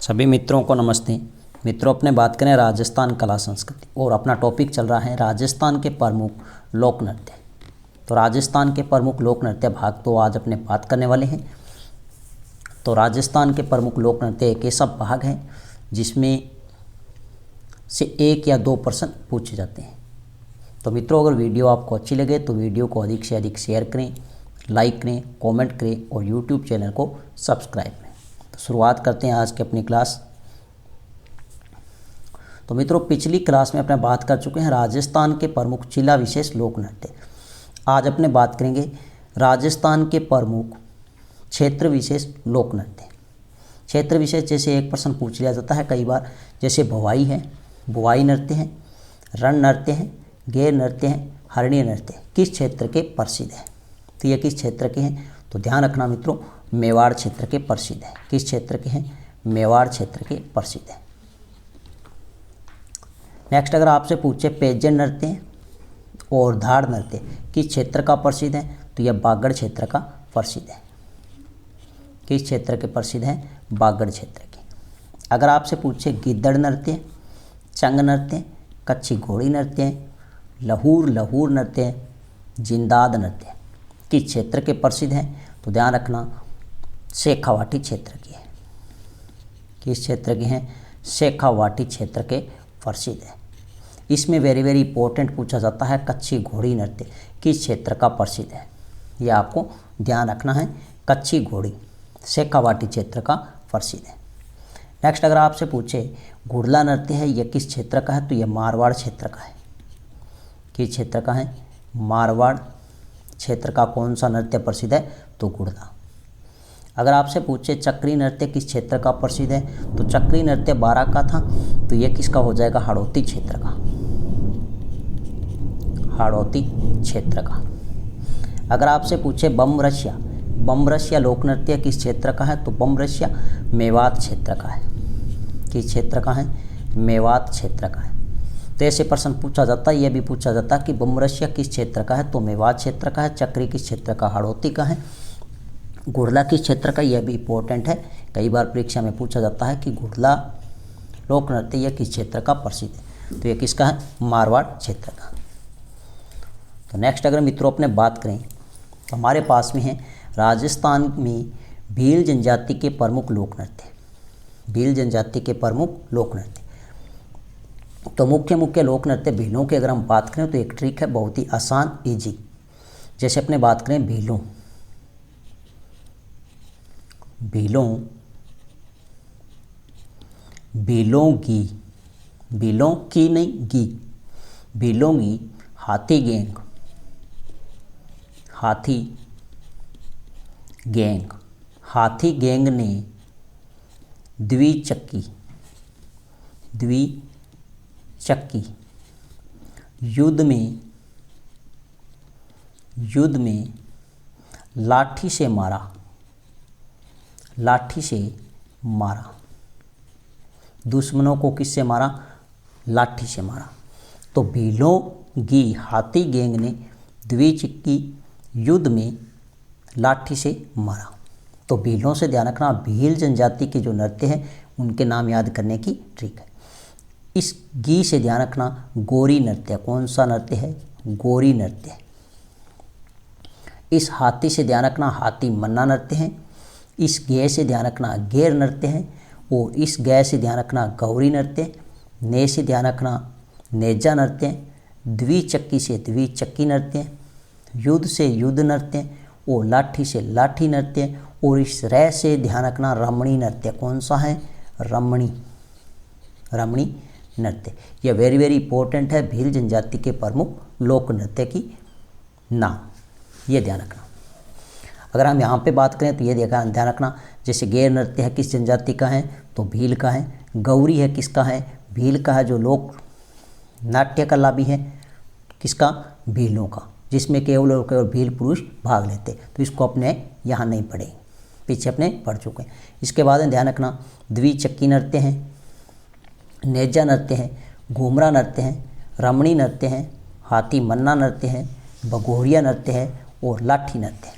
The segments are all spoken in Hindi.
सभी मित्रों को नमस्ते। मित्रों, अपने बात करें राजस्थान कला संस्कृति और अपना टॉपिक चल रहा है राजस्थान के प्रमुख लोक नृत्य। तो राजस्थान के प्रमुख लोक नृत्य भाग तो आज अपने बात करने वाले हैं। तो राजस्थान के प्रमुख लोक नृत्य एक ऐसा भाग है जिसमें से 1 या 2 प्रश्न पूछे जाते हैं। तो मित्रों, अगर वीडियो आपको अच्छी लगे तो वीडियो को अधिक से अधिक शेयर करें, लाइक करें, कमेंट करें और यूट्यूब चैनल को सब्सक्राइब करें। तो शुरुआत करते हैं आज की अपनी क्लास। तो मित्रों, पिछली क्लास में अपने बात कर चुके हैं राजस्थान के प्रमुख जिला विशेष लोक नृत्य। आज अपने बात करेंगे राजस्थान के प्रमुख क्षेत्र विशेष लोक नृत्य। क्षेत्र विशेष जैसे एक प्रश्न पूछ लिया जाता है कई बार, जैसे भवाई है, बुवाई नृत्य है, रण नृत्य है, गैर नृत्य है, हरणी नृत्य किस क्षेत्र के प्रसिद्ध है। तो ये किस क्षेत्र के हैं, तो ध्यान रखना मित्रों, मेवाड़ क्षेत्र के प्रसिद्ध है। किस क्षेत्र के हैं, मेवाड़ क्षेत्र के प्रसिद्ध है। नेक्स्ट, अगर आपसे पूछे पेजन नृत्य और धाड़ नृत्य किस क्षेत्र का प्रसिद्ध है, तो यह बागड़ क्षेत्र का प्रसिद्ध है। किस क्षेत्र के प्रसिद्ध है, बागड़ क्षेत्र के। अगर आपसे पूछे गिद्दड़ नृत्य, चंग नृत्य, कच्छी घोड़ी नृत्य, लहूर नृत्य, जिंदाद नृत्य किस क्षेत्र के प्रसिद्ध हैं, तो ध्यान रखना शेखावाटी क्षेत्र की है। किस क्षेत्र के हैं, शेखावाटी क्षेत्र के प्रसिद्ध है। इसमें वेरी इंपॉर्टेंट पूछा जाता है कच्छी घोड़ी नृत्य किस क्षेत्र का प्रसिद्ध है। यह आपको ध्यान रखना है, कच्छी घोड़ी शेखावाटी क्षेत्र का प्रसिद्ध है। नेक्स्ट, अगर आपसे पूछे घुड़ला नृत्य है यह किस क्षेत्र का है, तो यह मारवाड़ क्षेत्र का है। किस क्षेत्र का है, मारवाड़ क्षेत्र का कौन सा नृत्य प्रसिद्ध है, तो घुड़ला। अगर आपसे पूछे चक्री नृत्य किस क्षेत्र का प्रसिद्ध है, तो चक्री नृत्य बारा का था, तो यह किसका हो जाएगा, हाड़ौती क्षेत्र का। हाड़ौती क्षेत्र का। अगर आपसे पूछे बम रसिया लोक नृत्य किस क्षेत्र का है, तो बम रसिया मेवात क्षेत्र का है। किस क्षेत्र का है, मेवात क्षेत्र का है। तो ऐसे प्रश्न पूछा जाता है, यह भी पूछा जाता है कि बम रसिया किस क्षेत्र का है, तो मेवात क्षेत्र का है। चक्री किस क्षेत्र का, हाड़ौती का है। घुड़ला किस क्षेत्र का, यह भी इंपॉर्टेंट है, कई बार परीक्षा में पूछा जाता है कि घुड़ला लोक नृत्य यह किस क्षेत्र का प्रसिद्ध है, तो यह किसका है, मारवाड़ क्षेत्र का। तो नेक्स्ट, अगर मित्रों अपने बात करें तो हमारे पास में है राजस्थान में भील जनजाति के प्रमुख लोक नृत्य। भील जनजाति के प्रमुख लोक नृत्य। तो मुख्य लोक नृत्य भीलों की अगर हम बात करें तो एक ट्रिक है बहुत ही आसान, इजी। जैसे अपने बात करें भीलों की हाथी गैंग ने द्विचक्की युद्ध में लाठी से मारा। दुश्मनों को किससे मारा, लाठी से मारा। तो भीलों की हाथी गैंग ने द्विचक्की युद्ध में लाठी से मारा। तो भीलों से ध्यान रखना, भील जनजाति के जो नृत्य हैं उनके नाम याद करने की ट्रिक है। इस गी से ध्यान रखना गोरी नृत्य, कौन सा नृत्य है, गोरी नृत्य। इस हाथी से ध्यान रखना हाथी मन्ना नृत्य है। इस गै से ध्यान रखना गैर नृत्य है। और इस गै से ध्यान रखना गौरी नृत्य। ने से ध्यान रखना नेजा नृत्य। द्विचक्की से द्विचक्की नृत्य। युद्ध से युद्ध नृत्य और लाठी से लाठी नृत्य। और इस रै से ध्यान रखना रमणी नृत्य, कौन सा है, रमणी नृत्य। यह वेरी इंपॉर्टेंट है भील जनजाति के प्रमुख लोक नृत्य की नाम, ये ध्यान रखना। अगर हम यहाँ पे बात करें तो ये ध्यान रखना, जैसे गैर नृत्य है किस जनजाति का है, तो भील का है। गौरी है किसका है, भील का है। जो लोक नाट्य कला भी है किसका, भीलों का, जिसमें केवल और केवल भील पुरुष भाग लेते। तो इसको अपने यहाँ नहीं पढ़े, पीछे अपने पढ़ चुके हैं। इसके बाद ध्यान रखना द्विचक्की नृत्य है, नेजा नृत्य है, घूमरा नृत्य है, रमणी नृत्य है, हाथी मन्ना नृत्य है, भगोरिया नृत्य है और लाठी नृत्य है।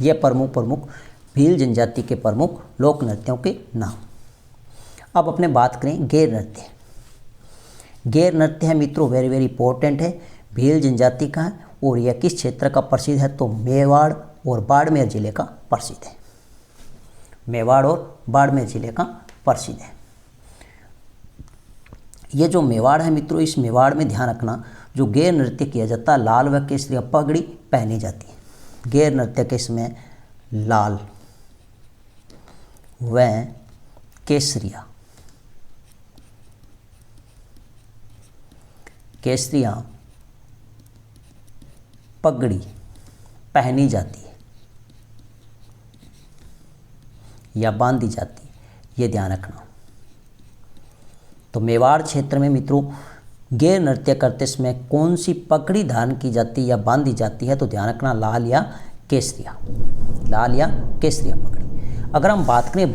ये प्रमुख भील जनजाति के प्रमुख लोक नृत्यों के नाम। अब अपने बात करें गैर नृत्य। गैर नृत्य है मित्रों वेरी वेरी इंपॉर्टेंट है, भील जनजाति का है और यह किस क्षेत्र का प्रसिद्ध है, तो मेवाड़ और बाड़मेर जिले का प्रसिद्ध है। मेवाड़ और बाड़मेर जिले का प्रसिद्ध है। ये जो मेवाड़ है मित्रों, इस मेवाड़ में ध्यान रखना जो गैर नृत्य किया जाता है, लाल व केसरिया पगड़ी पहनी जाती है। गैर नृत्य के समय लाल व केसरिया पगड़ी पहनी जाती है या बांधी जाती है, ये ध्यान रखना। तो मेवाड़ क्षेत्र में मित्रों गैर नृत्य करते समय कौन सी पगड़ी धारण की जाती है या बांधी जाती है, तो ध्यान रखना लाल या केसरिया पगड़ी। अगर हम बात करें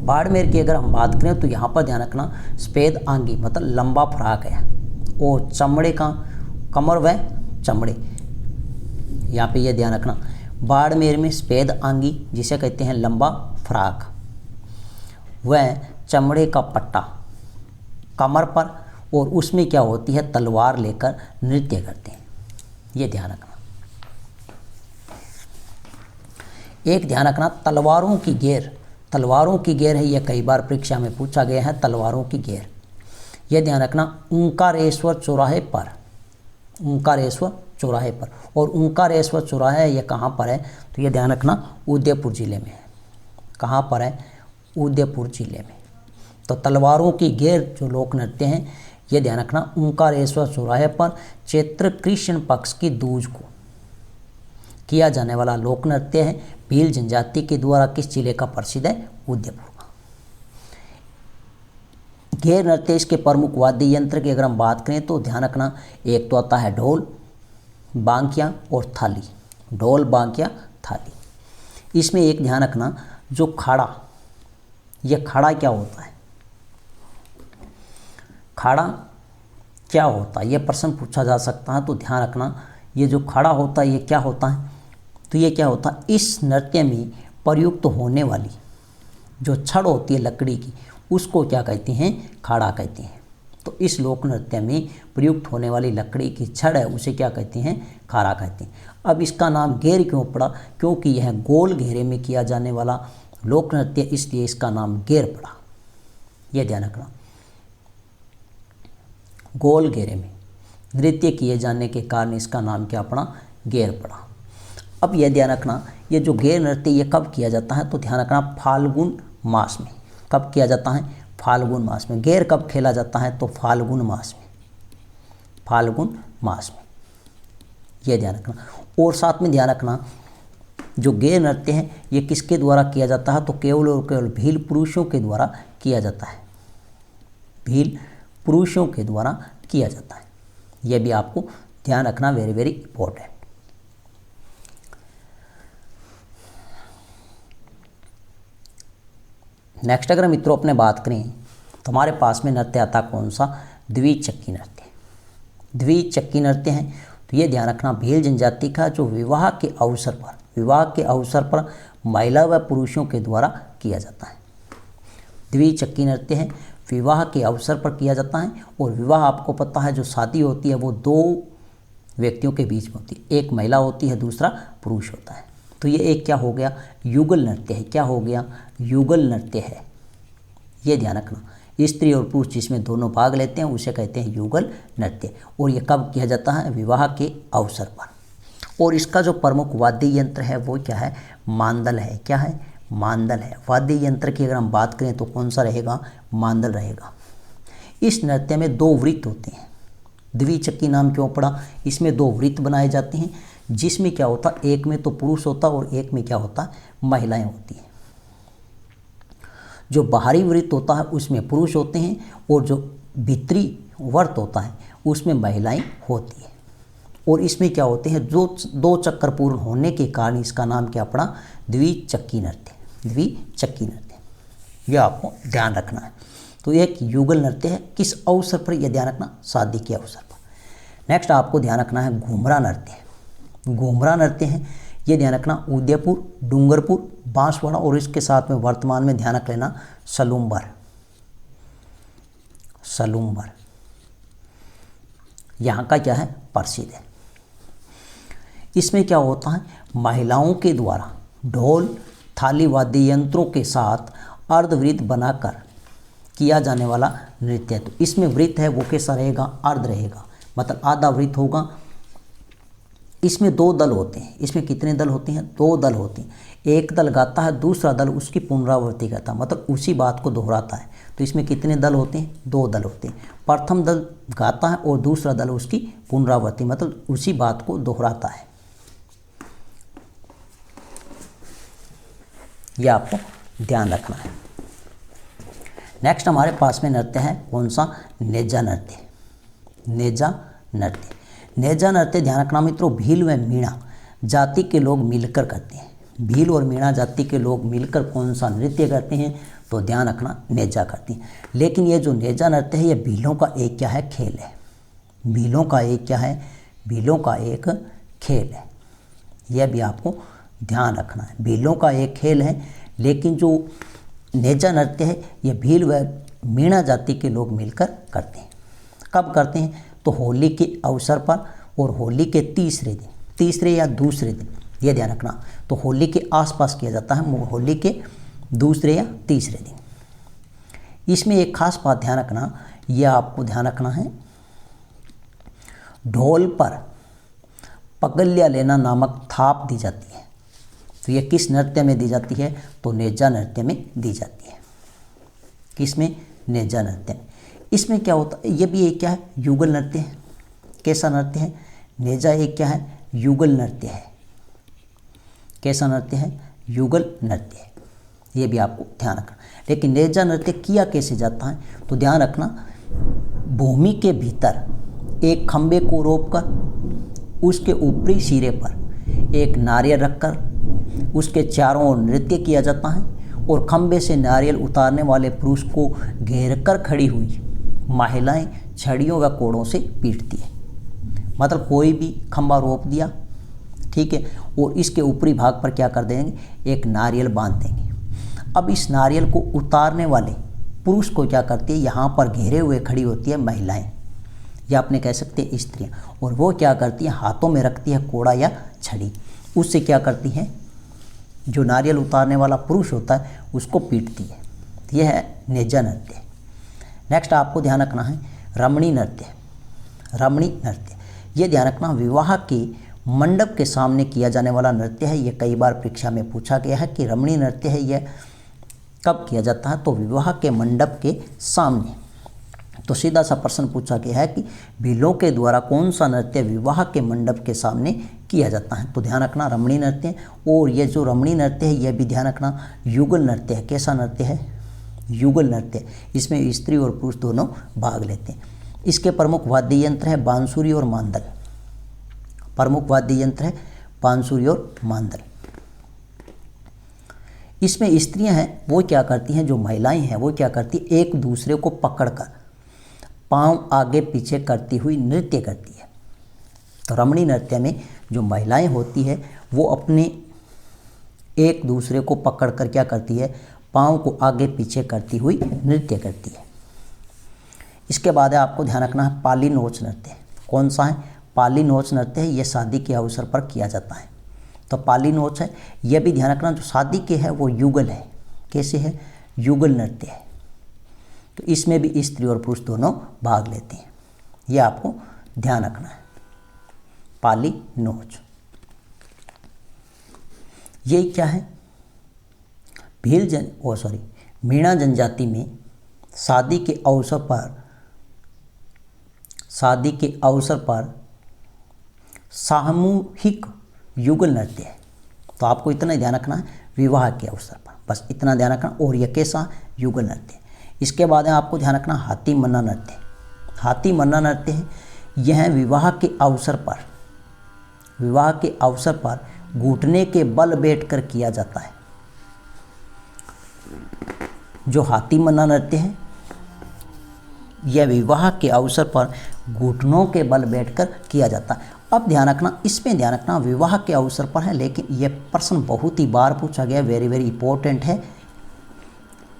बाड़मेर की अगर हम बात करें तो यहाँ पर ध्यान रखना सफ़ेद आंगी मतलब लंबा फ्राक है और चमड़े का कमर व चमड़े, यहाँ पे ये ध्यान रखना। बाड़मेर में सफ़ेद आंगी जिसे कहते हैं लंबा फ्राक व चमड़े का पट्टा कमर पर, और उसमें क्या होती है तलवार लेकर नृत्य करते हैं, ये ध्यान रखना। एक ध्यान रखना तलवारों की घेर है, यह कई बार परीक्षा में पूछा गया है। तलवारों की घेर यह ध्यान रखना ओंकारेश्वर चौराहे पर, और ओंकारेश्वर चौराहा यह कहाँ पर है, तो यह ध्यान रखना उदयपुर जिले में है। कहाँ पर है, उदयपुर जिले में। तो तलवारों की घेर जो लोक नृत्य हैं ये ध्यान रखना ओंकारेश्वर चौराहे पर चैत्र कृष्ण पक्ष की दूज को किया जाने वाला लोक नृत्य है। भील जनजाति के द्वारा किस जिले का प्रसिद्ध है, उदयपुर का। घेर नृत्य इसके प्रमुख वाद्य यंत्र की अगर हम बात करें तो ध्यान रखना एक तो आता है ढोल, बांकिया और थाली। ढोल, बांकिया, थाली। इसमें एक ध्यान रखना जो खाड़ा, यह खाड़ा क्या होता है, खाड़ा क्या होता है, यह प्रश्न पूछा जा सकता है। तो ध्यान रखना ये जो खाड़ा होता है ये क्या होता है, तो ये क्या होता है, इस नृत्य में प्रयुक्त होने वाली जो छड़ होती है लकड़ी की उसको क्या कहते हैं, खाड़ा कहते हैं। तो इस लोक नृत्य में प्रयुक्त होने वाली लकड़ी की छड़ है उसे क्या कहते हैं, खाड़ा कहते हैं। अब इसका नाम घेर क्यों पड़ा, क्योंकि यह गोल घेरे में किया जाने वाला लोक नृत्य, इसलिए इसका नाम घेर पड़ा। यह ध्यान रखना गोल घेरे में नृत्य किए जाने के कारण इसका नाम क्या पड़ा, घेर पड़ा। अब यह ध्यान रखना ये जो घेर नृत्य ये कब किया जाता है, तो ध्यान रखना फाल्गुन मास में। कब किया जाता है, फाल्गुन मास में। घेर कब खेला जाता है, तो फाल्गुन मास में, फाल्गुन मास में। यह ध्यान रखना। और साथ में ध्यान रखना जो घेर नृत्य है ये किसके द्वारा किया जाता है, तो केवल और केवल भील पुरुषों के द्वारा किया जाता है। भील पुरुषों के द्वारा किया जाता है, यह भी आपको ध्यान रखना, वेरी वेरी इंपॉर्टेंट। नेक्स्ट अगर मित्रों अपने बात करें तो हमारे पास में नृत्य आता कौन सा, द्विचक्की नृत्य। द्विचक्की नृत्य है तो ये ध्यान रखना भील जनजाति का जो विवाह के अवसर पर महिला व पुरुषों के द्वारा किया जाता है। द्विचक्की नृत्य है, विवाह के अवसर पर किया जाता है। और विवाह आपको पता है जो शादी होती है वो दो व्यक्तियों के बीच में होती है, एक महिला होती है दूसरा पुरुष होता है। तो ये एक क्या हो गया, युगल नृत्य है। क्या हो गया, युगल नृत्य है। ये ध्यान रखना स्त्री और पुरुष जिसमें दोनों भाग लेते हैं उसे कहते हैं युगल नृत्य। और ये कब किया जाता है, विवाह के अवसर पर। और इसका जो प्रमुख वाद्य यंत्र है वो क्या है, मांदल है। क्या है, मांदल है। वाद्य यंत्र की अगर हम बात करें तो कौन सा रहेगा, मांदल रहेगा। इस नृत्य में दो वृत्त होते हैं। द्विचक्की नाम क्यों पड़ा, इसमें दो वृत्त बनाए जाते हैं जिसमें क्या होता, एक में तो पुरुष होता और एक में क्या होता, महिलाएं होती हैं। जो बाहरी वृत्त होता है उसमें पुरुष होते हैं और जो भीतरी वर्त होता है उसमें महिलाएं होती हैं। और इसमें क्या होते हैं, जो दो चक्कर पूर्ण होने के कारण इसका नाम क्या पड़ा, द्विचक्की नृत्य। द्विचक्की नृत्य यह आपको ध्यान रखना है। तो एक युगल नृत्य है, किस अवसर पर यह ध्यान रखना, शादी के अवसर पर। नेक्स्ट आपको ध्यान रखना है घूमरा नृत्य। घूमरा नृत्य है, ये ध्यान रखना, उदयपुर, डूंगरपुर, बांसवाड़ा और इसके साथ में वर्तमान में ध्यान रख लेना सलूम्बर, सलूम्बर यहाँ का क्या है प्रसिद्ध है। इसमें क्या होता है, महिलाओं के द्वारा ढोल थाली वाद्य यंत्रों के साथ अर्धवृत्त बनाकर किया जाने वाला नृत्य है। तो इसमें वृत्त है वो कैसा रहेगा, अर्ध रहेगा, मतलब आधा वृत्त होगा। इसमें दो दल होते हैं, इसमें कितने दल होते हैं, दो दल होते हैं। एक दल गाता है, दूसरा दल उसकी पुनरावृत्ति करता है, मतलब उसी बात को दोहराता है। तो इसमें कितने दल होते हैं, दो दल होते हैं। प्रथम दल गाता है और दूसरा दल उसकी पुनरावृत्ति, मतलब उसी बात को दोहराता है। यह आपको ध्यान रखना है। नेक्स्ट हमारे पास में नृत्य है कौन सा, नेजा नृत्य, नेजा नृत्य। नेजा नृत्य ध्यान रखना मित्रों, भील व मीणा जाति के लोग मिलकर करते हैं। भील और मीणा जाति के लोग मिलकर कौन सा नृत्य करते हैं, तो ध्यान रखना नेजा करती हैं। लेकिन ये जो नेजा नृत्य है ये भीलों का एक क्या है, खेल है। भीलों का एक क्या है, भीलों का एक खेल है। यह भी आपको ध्यान रखना है, भीलों का एक खेल है। लेकिन जो नेजा नृत्य है ये भील व मीणा जाति के लोग मिलकर करते हैं। कब करते हैं, तो होली के अवसर पर और होली के तीसरे दिन, तीसरे या दूसरे दिन, ये ध्यान रखना। तो होली के आसपास किया जाता है, होली के दूसरे या तीसरे दिन। इसमें एक खास बात ध्यान रखना, यह आपको ध्यान रखना है, ढोल पर पगल्या लेना नामक थाप दी जाती है। तो यह किस नृत्य में दी जाती है, तो नेजा नृत्य में दी जाती है। किसमें, नेजा नृत्य में। इसमें क्या होता है, ये भी एक क्या है, युगल नृत्य है। कैसा नृत्य है, नेजा एक क्या है, युगल नृत्य है। कैसा नृत्य है, युगल नृत्य है। ये भी आपको ध्यान रखना। लेकिन नेजा नृत्य किया कैसे जाता है, तो ध्यान रखना, भूमि के भीतर एक खंबे को रोपकर उसके ऊपरी सिरे पर एक नारियल रखकर उसके चारों ओर नृत्य किया जाता है और खंबे से नारियल उतारने वाले पुरुष को घेरकर खड़ी हुई महिलाएं छड़ियों व कोड़ों से पीटती है। मतलब कोई भी खंबा रोप दिया, ठीक है, और इसके ऊपरी भाग पर क्या कर देंगे, एक नारियल बांध देंगे। अब इस नारियल को उतारने वाले पुरुष को क्या करती है, यहाँ पर घेरे हुए खड़ी होती है महिलाएं, या अपने कह सकते हैं स्त्रियाँ, और वो क्या करती है, हाथों में रखती है कोड़ा या छड़ी। उससे क्या करती है, जो नारियल उतारने वाला पुरुष होता है उसको पीटती है। यह है नेजा नृत्य। नेक्स्ट आपको ध्यान रखना है रमणी नृत्य। रमणी नृत्य ये ध्यान रखना, विवाह के मंडप के सामने किया जाने वाला नृत्य है। यह कई बार परीक्षा में पूछा गया है कि रमणी नृत्य है यह कब किया जाता है, तो विवाह के मंडप के सामने। तो सीधा सा प्रश्न पूछा गया है कि भीलों के द्वारा कौन सा नृत्य विवाह के मंडप के सामने किया जाता है, तो ध्यान रखना रमणी नृत्य। और ये जो रमणी नृत्य है यह भी ध्यान रखना युगल नृत्य है। कैसा नृत्य है, युगल नृत्य। इसमें स्त्री और पुरुष दोनों भाग लेते हैं। इसके प्रमुख वाद्य यंत्र है बांसुरी और मांदल। प्रमुख वाद्य यंत्र है बांसुरी और मांदल। इसमें स्त्रियां हैं वो क्या करती हैं, जो महिलाएं हैं वो क्या करती, एक दूसरे को पकड़कर पांव आगे पीछे करती हुई नृत्य करती है। तो रमणी नृत्य में जो महिलाएं होती है वो अपने एक दूसरे को पकड़कर क्या करती है, पांव को आगे पीछे करती हुई नृत्य करती है। इसके बाद आपको ध्यान रखना है पाली नोच नृत्य। कौन सा है, पाली नोच नृत्य है, यह शादी के अवसर पर किया जाता है। तो पाली नोच है, यह भी ध्यान रखना जो शादी के है वो युगल है। कैसे है, युगल नृत्य है। तो इसमें भी स्त्री और पुरुष दोनों भाग लेते हैं। यह आपको ध्यान रखना है पाली नोच। ये क्या है, मीणा जनजाति में शादी के अवसर पर सामूहिक युगल नृत्य है। तो आपको इतना ही ध्यान रखना है विवाह के अवसर पर, बस इतना ध्यान रखना। और यह कैसा युगल नृत्य। इसके बाद है आपको ध्यान रखना हाथी मन्ना नृत्य। हाथी मन्ना नृत्य है, यह विवाह के अवसर पर घुटने के बल बैठकर किया जाता है। जो हाथी मन्ना नृत्य है यह विवाह के अवसर पर घुटनों के बल बैठकर किया जाता है। अब ध्यान रखना, इसमें ध्यान रखना विवाह के अवसर पर है, लेकिन यह प्रश्न बहुत ही बार पूछा गया, वेरी वेरी इंपॉर्टेंट है।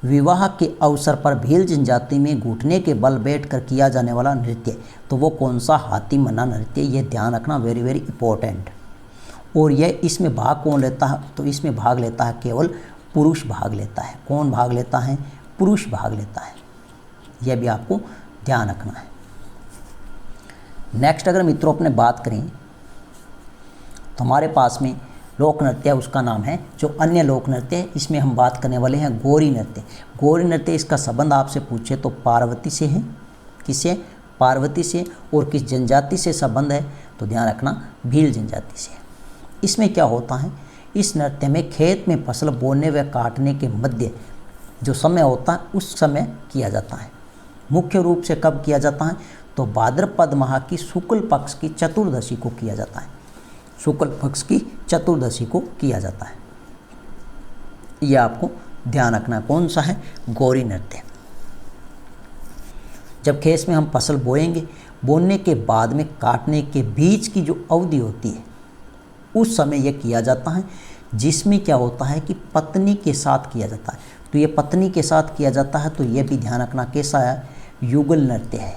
विवाह के अवसर पर भील जनजाति में घुटने के बल बैठकर किया जाने वाला नृत्य, तो वो कौन सा हाथी मन्ना नृत्य, ये ध्यान रखना, वेरी वेरी इंपॉर्टेंट। और यह इसमें भाग कौन लेता है, तो इसमें भाग लेता है केवल पुरुष भाग लेता है। कौन भाग लेता है, पुरुष भाग लेता है, यह भी आपको ध्यान रखना है। नेक्स्ट अगर मित्रों अपने बात करें तो हमारे पास में लोक नृत्य है, उसका नाम है जो अन्य लोक नृत्य है। इसमें हम बात करने वाले हैं गौरी नृत्य। गौरी नृत्य, इसका संबंध आपसे पूछे तो पार्वती से है। किससे, पार्वती से। और किस जनजाति से संबंध है, तो ध्यान रखना भील जनजाति से। इसमें क्या होता है, इस नृत्य में खेत में फसल बोने व काटने के मध्य जो समय होता है उस समय किया जाता है। मुख्य रूप से कब किया जाता है, तो भाद्रपद माह की शुक्ल पक्ष की चतुर्दशी को किया जाता है। शुक्ल पक्ष की चतुर्दशी को किया जाता है, यह आपको ध्यान रखना। कौन सा है, गौरी नृत्य। जब खेत में हम फसल बोएंगे, बोने के बाद में काटने के बीच की जो अवधि होती है उस समय यह किया जाता है, जिसमें क्या होता है कि पत्नी के साथ किया जाता है। तो ये पत्नी के साथ किया जाता है, तो यह भी ध्यान रखना कैसा है, युगल नृत्य है।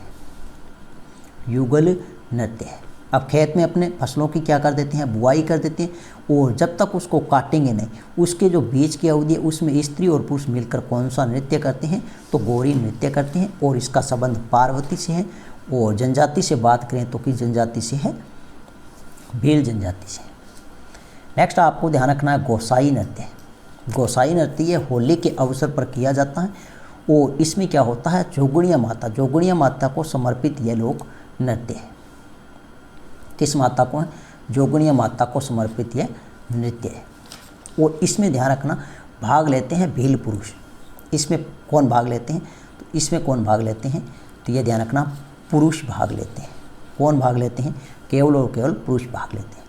युगल नृत्य है। अब खेत में अपने फसलों की क्या कर देते हैं, बुआई कर देते हैं, और जब तक उसको काटेंगे नहीं, उसके जो बीच की अवधि है उसमें स्त्री और पुरुष मिलकर कौन सा नृत्य करते हैं, तो गौरी नृत्य करते हैं। और इसका संबंध पार्वती से है। और जनजाति से बात करें तो किस जनजाति से है, भील जनजाति से। नेक्स्ट आपको ध्यान रखना है गोसाई नृत्य। गोसाई नृत्य ये होली के अवसर पर किया जाता है, और इसमें क्या होता है, जोगणिया माता को समर्पित यह लोक नृत्य है। किस माता को है, जोगणिया माता को समर्पित यह नृत्य है। और इसमें ध्यान रखना भाग लेते हैं भील पुरुष। इसमें कौन भाग लेते हैं, तो इसमें कौन भाग लेते हैं, तो यह ध्यान रखना पुरुष भाग लेते हैं। कौन भाग लेते हैं, केवल और केवल पुरुष भाग लेते हैं।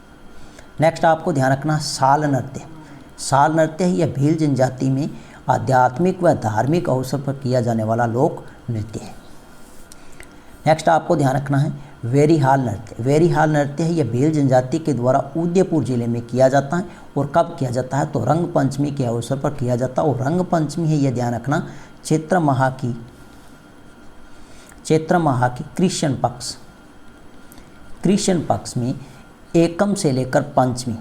नेक्स्ट आपको ध्यान रखना साल नृत्य। साल नृत्य यह भील जनजाति में आध्यात्मिक व धार्मिक अवसर पर किया जाने वाला लोक नृत्य है। नेक्स्ट आपको ध्यान रखना है वेरीहाल नृत्य। वेरीहाल नृत्य है यह भील जनजाति के द्वारा उदयपुर जिले में किया जाता है। और कब किया जाता है, तो रंग पंचमी के अवसर पर किया जाता है। और रंग पंचमी है, यह ध्यान रखना चैत्र माह की कृष्ण पक्ष में एकम से लेकर पंचमी,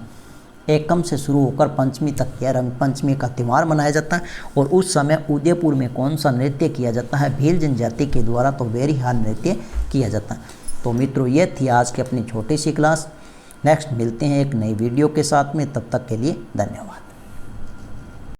एकम से शुरू होकर पंचमी तक यह रंग पंचमी का त्यौहार मनाया जाता है। और उस समय उदयपुर में कौन सा नृत्य किया जाता है, भील जनजाति के द्वारा, तो वेरीहाल नृत्य किया जाता है। तो मित्रों ये थी आज की अपनी छोटी सी क्लास। नेक्स्ट मिलते हैं एक नई वीडियो के साथ में, तब तक के लिए धन्यवाद।